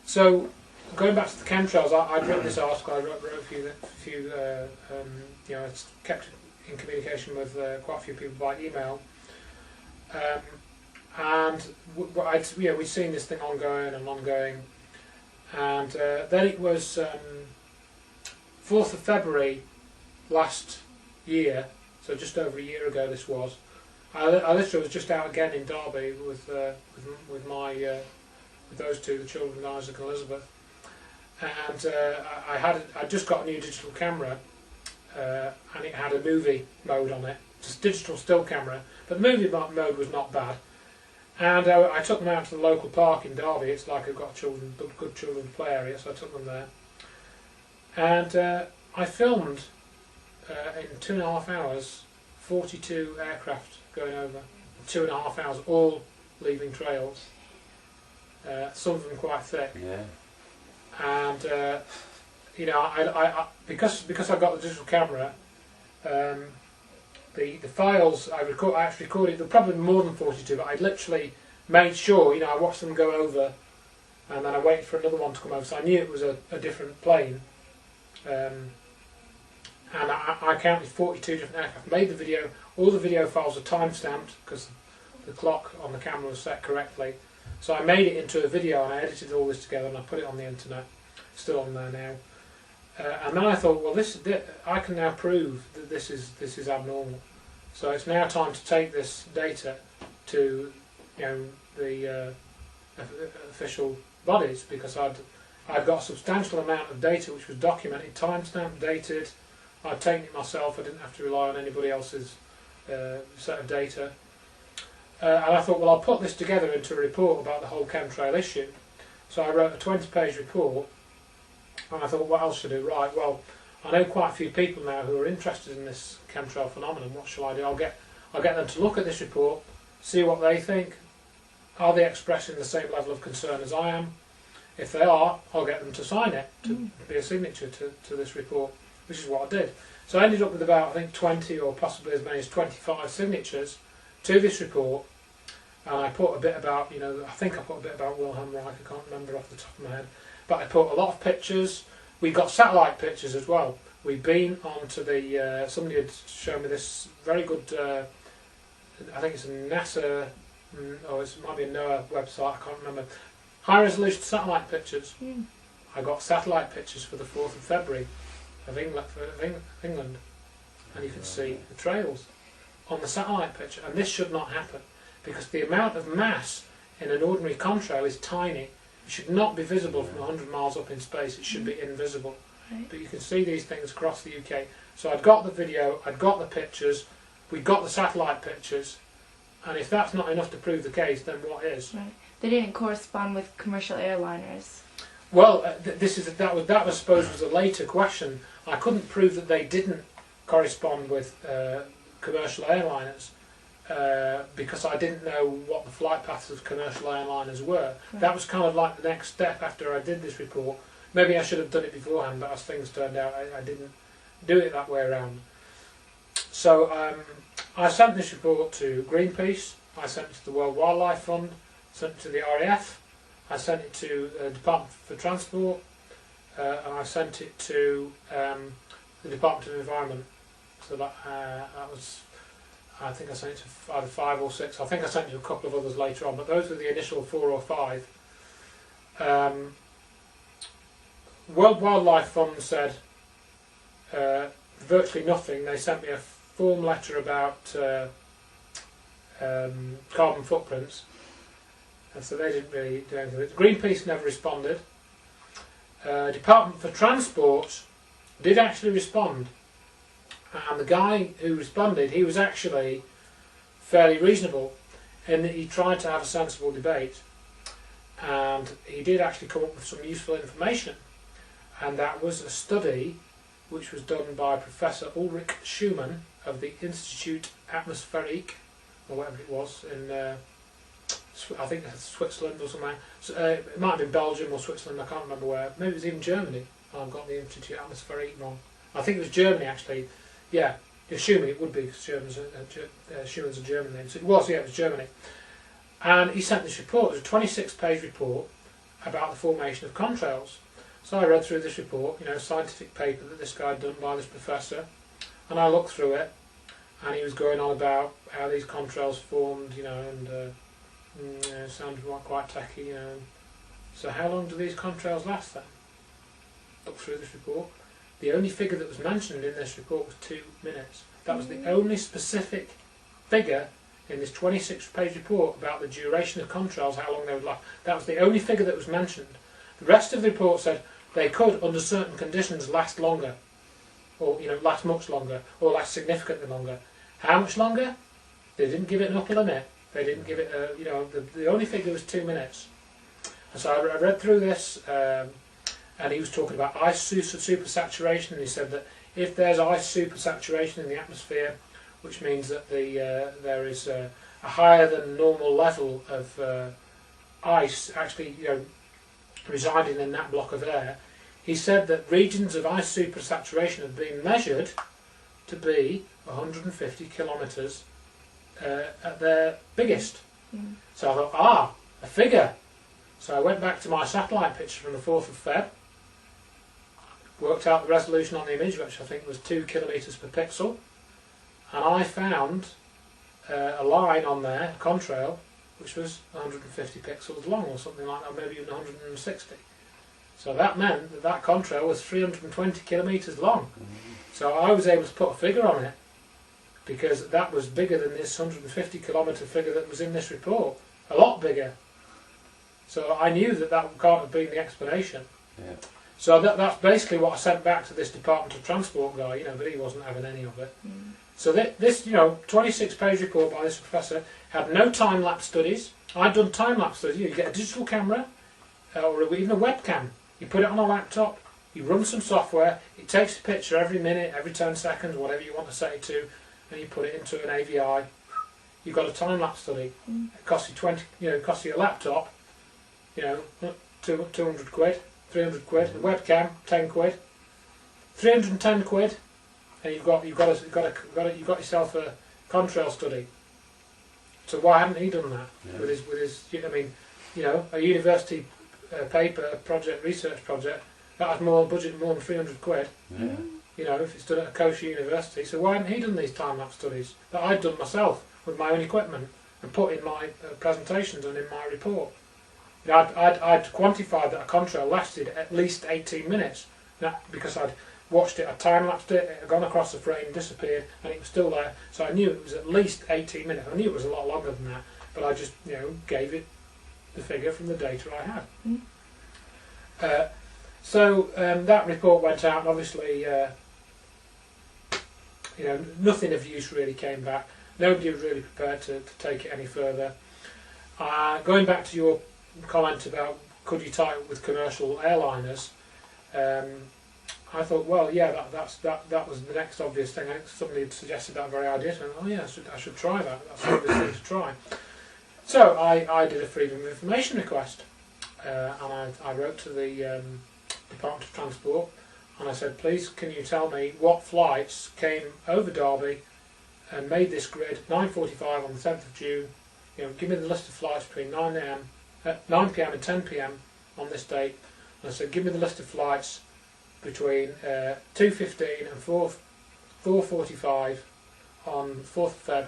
So going back to the chemtrails, I'd written this article. I wrote a few you know, it's kept in communication with quite a few people by email, and we'd seen this thing ongoing, and then it was 4th of February last year, so just over a year ago. This was. I literally was just out again in Derby with my with those two, the children, Isaac and Elizabeth, and I just got a new digital camera, and it had a movie mode on it, just digital still camera, but the movie mode was not bad. And I took them out to the local park in Derby. It's like I've got a good children's play area, so I took them there, and I filmed in 2.5 hours 42 aircraft going over, 2.5 hours, all leaving trails. Some of them quite thick. Yeah. And you know, I because I got the digital camera, the files I actually recorded. There were probably more than 42, but I literally made sure. You know, I watched them go over, and then I waited for another one to come over, so I knew it was a different plane. And I counted 42 different aircraft. Made the video. All the video files are time stamped because the clock on the camera was set correctly. So I made it into a video, and I edited all this together, and I put it on the internet. Still on there now. And then I thought, well, I can now prove that this is abnormal. So it's now time to take this data to, you know, the official bodies, because I'd got a substantial amount of data which was documented, time-stamped, dated. I'd taken it myself. I didn't have to rely on anybody else's set of data. And I thought, well, I'll put this together into a report about the whole chemtrail issue. So I wrote a 20-page report, and I thought, what else should I do? Right, well, I know quite a few people now who are interested in this chemtrail phenomenon. What shall I do? I'll get them to look at this report, see what they think. Are they expressing the same level of concern as I am? If they are, I'll get them to sign it, to be a signature to this report, which is what I did. So I ended up with about, I think, 20 or possibly as many as 25 signatures to this report, and I put a bit about, you know, I think I put a bit about Wilhelm Reich, I can't remember off the top of my head, but I put a lot of pictures. We got satellite pictures as well. We've been onto the, somebody had shown me this very good, I think it's a NASA, or it might be a NOAA website, I can't remember, high resolution satellite pictures. I got satellite pictures for the 4th of February of England, and you can see the trails on the satellite picture, and this should not happen because the amount of mass in an ordinary contrail is tiny. It should not be visible from 100 miles up in space. It should be invisible. Right. But you can see these things across the UK. So I'd got the video, I'd got the pictures, we got the satellite pictures, and if that's not enough to prove the case, then what is? Right. They didn't correspond with commercial airliners. Well, that was supposed was a later question. I couldn't prove that they didn't correspond with commercial airliners because I didn't know what the flight paths of commercial airliners were. Right. That was kind of like the next step after I did this report. Maybe I should have done it beforehand, but as things turned out, I didn't do it that way around. So I sent this report to Greenpeace, I sent it to the World Wildlife Fund, sent it to the RAF, I sent it to the Department for Transport, and I sent it to the Department of Environment. So that was, I think I sent it to either 5 or 6. I think I sent it to a couple of others later on, but those were the initial 4 or 5. World Wildlife Fund said virtually nothing. They sent me a form letter about carbon footprints, and so they didn't really do anything with it. Greenpeace never responded. Department for Transport did actually respond, and the guy who responded, he was actually fairly reasonable in that he tried to have a sensible debate, and he did actually come up with some useful information, and that was a study which was done by Professor Ulrich Schumann of the Institut Atmospherique, or whatever it was, in I think that's Switzerland or somewhere. So, it might have been Belgium or Switzerland, I can't remember where. Maybe it was even Germany. I've got the Institut Atmospherique wrong. I think it was Germany actually. Yeah, assuming it would be because Schumann's a German name. So it was, yeah, it was Germany. And he sent this report. It was a 26-page report. about the formation of contrails. So I read through this report, scientific paper that this guy had done by this professor, and I looked through it, and he was going on about how these contrails formed, and it sounded quite techy, So how long do these contrails last then? Looked through this report. The only figure that was mentioned in this report was 2 minutes. That was the only specific figure in this 26-page report about the duration of contrails, how long they would last. That was the only figure that was mentioned. The rest of the report said they could, under certain conditions, last longer, or last much longer, or last significantly longer. How much longer? They didn't give it an upper limit. They didn't give it the only figure was 2 minutes. And so I read through this, and he was talking about ice supersaturation, and he said that if there's ice supersaturation in the atmosphere, which means that there is a higher than normal level of ice actually residing in that block of air, he said that regions of ice supersaturation have been measured to be 150 kilometres at their biggest. So I thought, a figure. So I went back to my satellite picture from the 4th of Feb, worked out the resolution on the image, which I think was 2 kilometres per pixel, and I found a line on there, a contrail, which was 150 pixels long or something like that, maybe even 160. So that meant that that contrail was 320 kilometres long. So I was able to put a figure on it, because that was bigger than this 150 kilometre figure that was in this report. A lot bigger. So I knew that that can't have been the explanation. Yeah. So that's basically what I sent back to this Department of Transport guy, but he wasn't having any of it. So this 26-page report by this professor had no time-lapse studies. I'd done time-lapse studies. You get a digital camera, or even a webcam. You put it on a laptop, you run some software, it takes a picture every minute, every 10 seconds, whatever you want to set it to, and you put it into an AVI. You've got a time-lapse study. It costs you 20, it costs you a laptop, 200 quid, 300 quid, a webcam, 10 quid, 310 quid, and you've got yourself a contrail study. So why hadn't he done that with his? A university paper project, research project that has more budget than 300 quid. Yeah. If it's done at a kosher university, so why hadn't he done these time-lapse studies that I'd done myself with my own equipment and put in my presentations and in my report? I'd quantified that a contrail lasted at least 18 minutes, because I'd watched it, I time-lapsed it, it had gone across the frame, disappeared, and it was still there. So I knew it was at least 18 minutes. I knew it was a lot longer than that, but I just gave it the figure from the data I had. So that report went out, and obviously nothing of use really came back. Nobody was really prepared to take it any further. Going back to your comment about could you tie it with commercial airliners, I thought, well, yeah, that was the next obvious thing. I think somebody had suggested that very idea, and oh yeah, I should try that. That's an obvious thing to try. So I did a Freedom of Information request, and I wrote to the Department of Transport, and I said, please, can you tell me what flights came over Derby and made this grid 9:45 on the 10th of June. Give me the list of flights between 9 p.m. and 10 p.m. on this date. And I said, give me the list of flights between 2:15 and 4:45 on 4th of Feb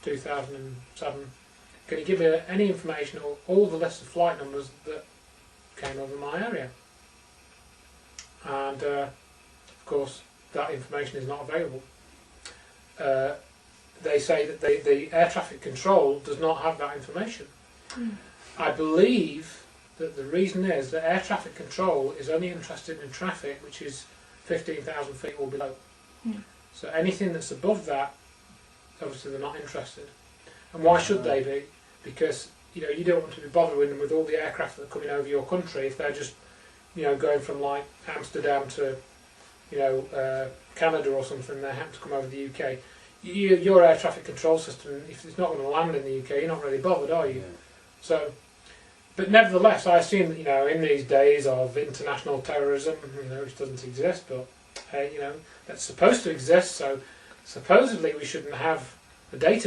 2007. Can you give me any information or all the list of flight numbers that came over my area? And of course that information is not available. They say that the air traffic control does not have that information. I believe that the reason is that air traffic control is only interested in traffic which is 15,000 feet or below. So anything that's above that, obviously they're not interested. And why should they be? Because you don't want to be bothering with all the aircraft that are coming over your country if they're just going from like Amsterdam to Canada or something. They happen to come over the UK. Your air traffic control system, if it's not going to land in the UK, you're not really bothered, are you? Yeah. So, but nevertheless, I assume that in these days of international terrorism, which doesn't exist, but that's supposed to exist. So supposedly we shouldn't have a database